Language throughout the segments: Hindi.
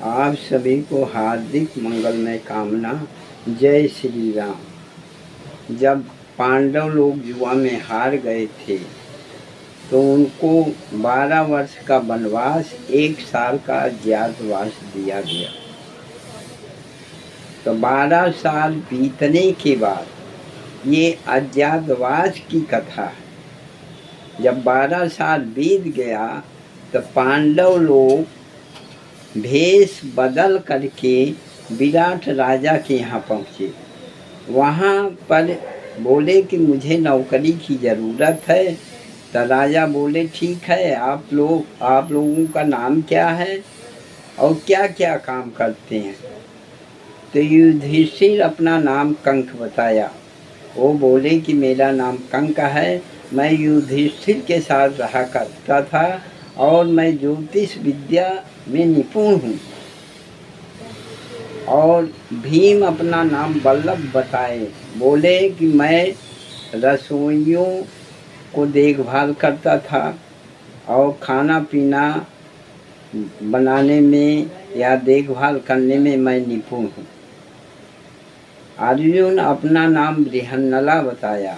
आप सभी को हार्दिक मंगलमय कामना। जय श्री राम। जब पांडव लोग युवा में हार गए थे तो उनको 12 वर्ष का वनवास, 1 साल का अज्ञातवास दिया गया। तो 12 साल बीतने के बाद ये अज्ञातवास की कथा है। जब 12 साल बीत गया तो पांडव लोग भेष बदल करके विराट राजा के यहाँ पहुँचे। वहाँ पर बोले कि मुझे नौकरी की ज़रूरत है। तो राजा बोले ठीक है, आप लोगों का नाम क्या है और क्या क्या काम करते हैं। तो युधिष्ठिर अपना नाम कंक बताया। वो बोले कि मेरा नाम कंक है, मैं युधिष्ठिर के साथ रहा करता था और मैं ज्योतिष विद्या में निपुण हूँ। और भीम अपना नाम वल्लभ बताए। बोले कि मैं रसोइयों को देखभाल करता था और खाना पीना बनाने में या देखभाल करने में मैं निपुण हूँ। अर्जुन अपना नाम बृहन्नला बताया।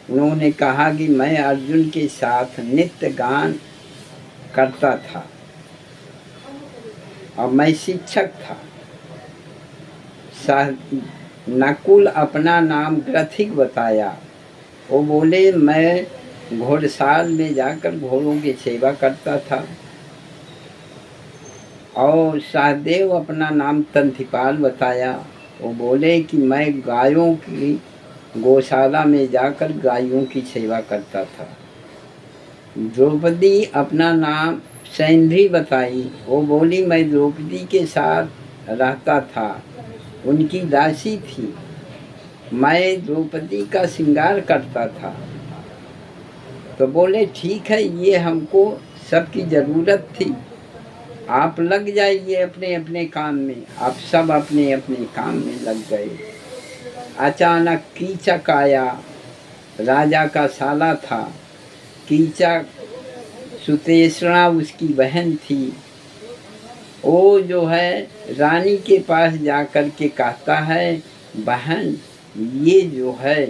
उन्होंने कहा कि मैं अर्जुन के साथ नित्य गान करता था और मैं शिक्षक था। नकुल अपना नाम ग्रथिक बताया। वो बोले मैं घोड़साल में जाकर घोड़ों की सेवा करता था। और सहदेव अपना नाम तंथिपाल बताया। वो बोले कि मैं गायों की गौशाला में जाकर गायों की सेवा करता था। द्रौपदी अपना नाम सैंधी बताई। वो बोली मैं द्रौपदी के साथ रहता था, उनकी दासी थी, मैं द्रौपदी का श्रृंगार करता था। तो बोले ठीक है, ये हमको सबकी ज़रूरत थी, आप लग जाइए अपने अपने काम में। आप सब अपने अपने काम में लग गए। अचानक कीचक आया। राजा का साला था। कीचक सुतेष्णा उसकी बहन थी। वो जो है रानी के पास जा कर के कहता है, बहन ये जो है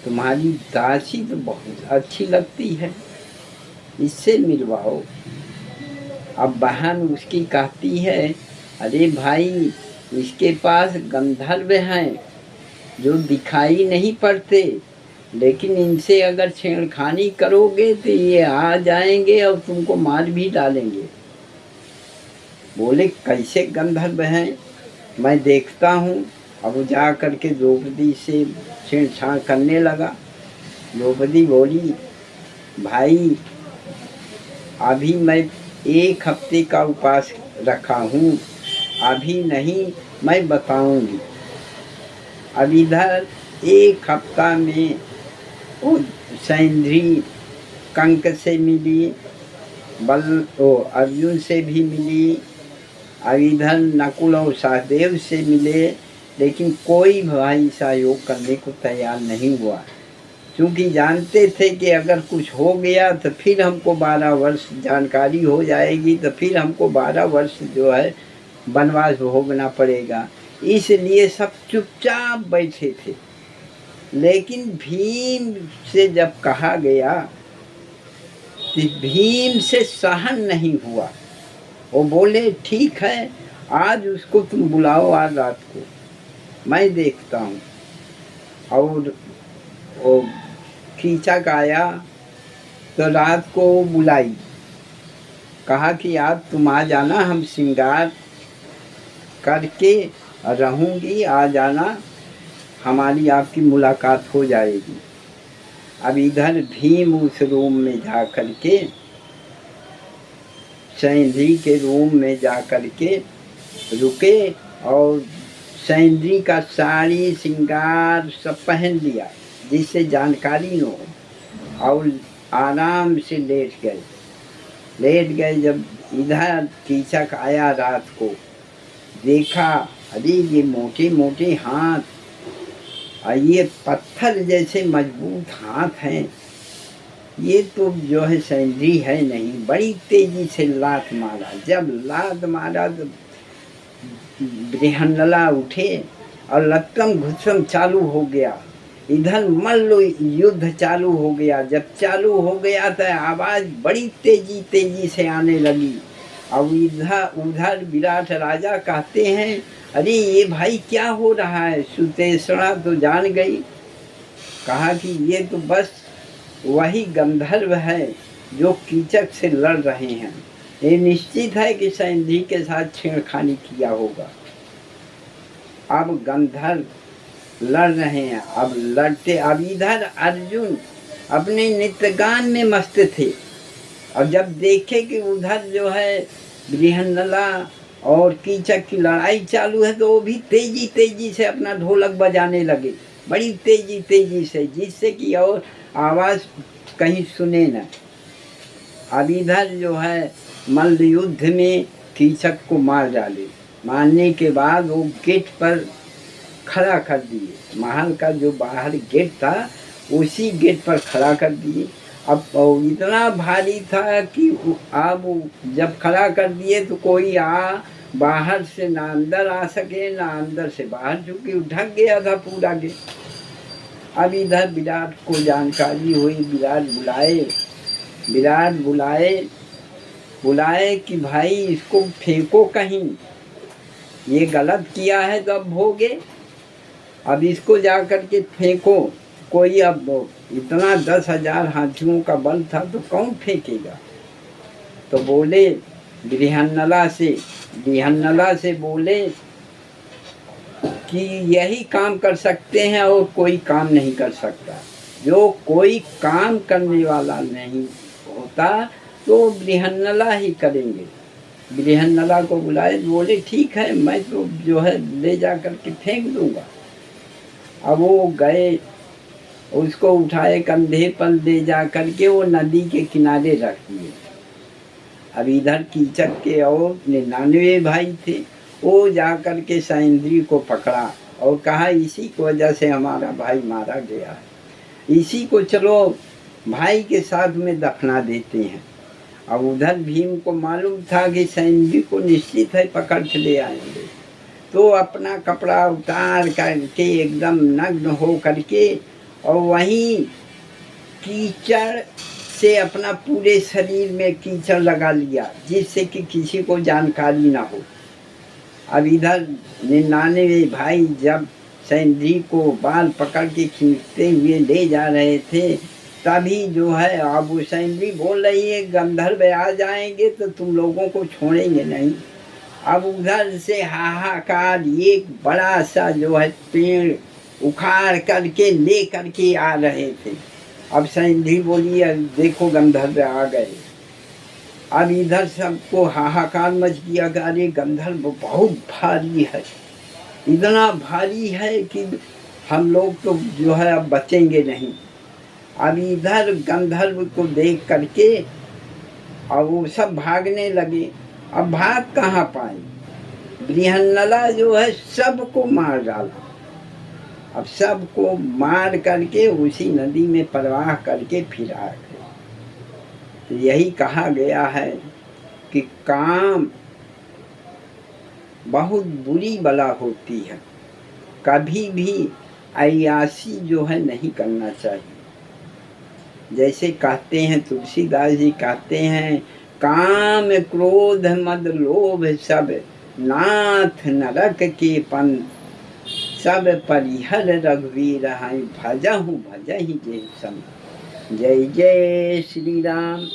तुम्हारी दासी तो बहुत अच्छी लगती है, इससे मिलवाओ। अब बहन उसकी कहती है, अरे भाई इसके पास गंधर्व हैं जो दिखाई नहीं पड़ते, लेकिन इनसे अगर छेड़खानी करोगे तो ये आ जाएंगे और तुमको मार भी डालेंगे। बोले कैसे गंधर्व हैं, मैं देखता हूँ। अब जा कर के द्रौपदी से छेड़छाड़ करने लगा। द्रौपदी बोली, भाई अभी मैं 1 हफ्ते का उपवास रखा हूँ, अभी नहीं, मैं बताऊंगी। अब इधर 1 हफ्ता में वो सैंधी कंक से मिली, अर्जुन से भी मिली। अब इधर नकुल और सहदेव से मिले, लेकिन कोई भाई सहयोग करने को तैयार नहीं हुआ, क्योंकि जानते थे कि अगर कुछ हो गया तो फिर हमको 12 वर्ष जानकारी हो जाएगी, तो फिर हमको 12 वर्ष जो है वनवास भोगना पड़ेगा। इसलिए सब चुपचाप बैठे थे। लेकिन भीम से जब कहा गया तो भीम से सहन नहीं हुआ। वो बोले ठीक है, आज उसको तुम बुलाओ, आज रात को मैं देखता हूँ। और वो कीचक आया तो रात को बुलाई, कहा कि आज तुम आ जाना, हम श्रृंगार करके रहूँगी, आ जाना, हमारी आपकी मुलाकात हो जाएगी। अब इधर भीम उस रूम में जा कर के, सैंधी के रूम में जा कर के रुके और सैंधी का साड़ी श्रृंगार सब पहन लिया जिससे जानकारी न हो, और आराम से लेट गए। जब इधर कीचक आया रात को, देखा अरे ये मोटे मोटे हाथ और ये पत्थर जैसे मजबूत हाथ हैं, ये तो जो है सैंधी है नहीं, बड़ी तेजी से लात मारा। जब लात मारा तो बृहन्नला उठे और लक्कम घुसम चालू हो गया। इधर मल्ल युद्ध चालू हो गया। जब चालू हो गया तो आवाज़ बड़ी तेजी तेजी से आने लगी। अब इधर उधर विराट राजा कहते हैं, अरे ये भाई क्या हो रहा है। सुतेष्णा तो जान गई, कहा कि ये तो बस वही गंधर्व है जो कीचक से लड़ रहे हैं। ये निश्चित है कि सैंधी के साथ छेड़खानी किया होगा। अब गंधर्व लड़ रहे हैं। अब लड़ते, अब इधर अर्जुन अपने नित्यगान में मस्त थे। और जब देखे कि उधर जो है बृहन्नला और कीचक की लड़ाई चालू है, तो वो भी तेजी तेजी से अपना ढोलक बजाने लगे, बड़ी तेजी तेजी से, जिससे कि और आवाज़ कहीं सुने न। अब इधर जो है मल्ल युद्ध में कीचक को मार डाले। मारने के बाद वो गेट पर खड़ा कर दिए। महल का जो बाहर गेट था उसी गेट पर खड़ा कर दिए। अब इतना भारी था कि अब जब खड़ा कर दिए तो कोई बाहर से ना अंदर आ सके, ना अंदर से बाहर, चूँकि ढक गया था पूरा गेट। अब इधर विराट को जानकारी हुई। विराट बुलाए कि भाई इसको फेंको कहीं, ये गलत किया है तो अब भोगे। अब इसको जा कर के फेंको कोई। अब इतना 10,000 हाथियों का बल था तो कौन फेंकेगा। तो बोले बृहन्नला से बोले कि यही काम कर सकते हैं और कोई काम नहीं कर सकता। जो कोई काम करने वाला नहीं होता तो बृहन्नला ही करेंगे। बृहन्नला को बुलाए, बोले ठीक है, मैं तो जो है ले जा कर के फेंक दूंगा। अब वो गए, उसको उठाए, कंधे पर ले जा कर के वो नदी के किनारे रख दिए। अब इधर कीचक के और 99 भाई थे। वो जा कर के सैंद्री को पकड़ा और कहा इसी की वजह से हमारा भाई मारा गया है, इसी को चलो भाई के साथ में दफना देते हैं। अब उधर भीम को मालूम था कि सैंद्री को निश्चित है पकड़ के ले आएंगे, तो अपना कपड़ा उतार करके एकदम नग्न हो करके और वहीं कीचड़ से अपना पूरे शरीर में कीचड़ लगा लिया, जिससे कि किसी को जानकारी ना हो। अब इधर 99 भाई जब सैंधी को बाल पकड़ के खींचते हुए ले जा रहे थे, तभी जो है अब वो सैंधी बोल रही है गंधर्व आ जाएंगे तो तुम लोगों को छोड़ेंगे नहीं। अब उधर से हाहाकार, एक बड़ा सा जो है पेड़ उखाड़ करके ले करके आ रहे थे। अब सैंधी बोली देखो गंधर्व आ गए। अब इधर सबको हाहाकार मच गया कि अरे गंधर्व बहुत भारी है, इतना भारी है कि हम लोग तो जो है अब बचेंगे नहीं। अब इधर गंधर्व को देख करके अब वो सब भागने लगे। अब भाग कहाँ पाए, बृहन्नला जो है सबको मार डाला। अब सबको मार करके उसी नदी में प्रवाह करके फिर आ गए। तो यही कहा गया है कि काम बहुत बुरी बला होती है, कभी भी अय्याशी जो है नहीं करना चाहिए। जैसे कहते हैं तुलसीदास जी कहते हैं, काम क्रोध मद लोभ सब नाथ नरक के पंथ, सब परिहर रघुवीर हैं भजहु भजहि जे सम। जय जय श्री राम।